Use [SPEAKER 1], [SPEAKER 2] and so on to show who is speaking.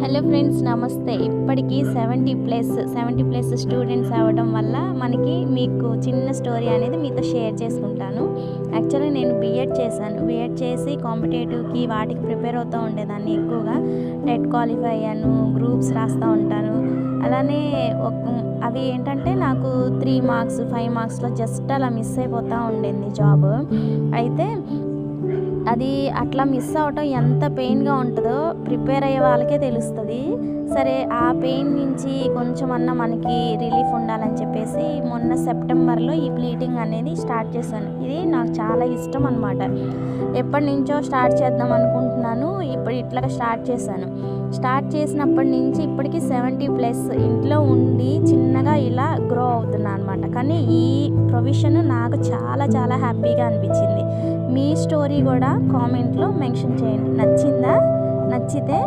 [SPEAKER 1] Hello friends, నమస్తే. ఇప్పటికీ 70+ students అవ్వడం వల్ల మీకు చిన్న స్టోరీ అనేది మీతో షేర్ చేసుకుంటాను. యాక్చువల్లీ నేను బీఎడ్ చేశాను. బీఎడ్ చేసి కాంపిటేటివ్కి వాటికి ప్రిపేర్ అవుతూ ఉండేదాన్ని. ఎక్కువగా టెట్ క్వాలిఫై అయ్యాను, గ్రూప్స్ రాస్తూ ఉంటాను. అలానే అవి ఏంటంటే నాకు 3 మార్క్స్ 5 మార్క్స్లో జస్ట్ అలా మిస్ అయిపోతూ ఉండింది జాబ్. అయితే అది అట్లా మిస్ అవ్వటం ఎంత పెయిన్గా ఉంటుందో ప్రిపేర్ అయ్యే వాళ్ళకే తెలుస్తుంది. సరే, ఆ పెయిన్ నుంచి కొంచెమన్నా మనకి రిలీఫ్ ఉండాలని చెప్పేసి మొన్న సెప్టెంబర్లో ఈ ప్లీటింగ్ అనేది స్టార్ట్ చేశాను. ఇది నాకు చాలా ఇష్టం అన్నమాట. ఎప్పటి నుంచో స్టార్ట్ చేద్దాం అనుకుంటున్నాను. ఇప్పుడు ఇట్లాగా స్టార్ట్ చేశాను. స్టార్ట్ చేసినప్పటి నుంచి ఇప్పటికీ 70+ ఇంట్లో ఉండి చిన్నగా ఇలా గ్రో అవుతున్నా అనమాట. కానీ ఈ ప్రొవిషన్ నాకు చాలా చాలా హ్యాపీగా అనిపించింది. మీ స్టోరీ కూడా కామెంట్లో మెన్షన్ చేయండి. నచ్చితే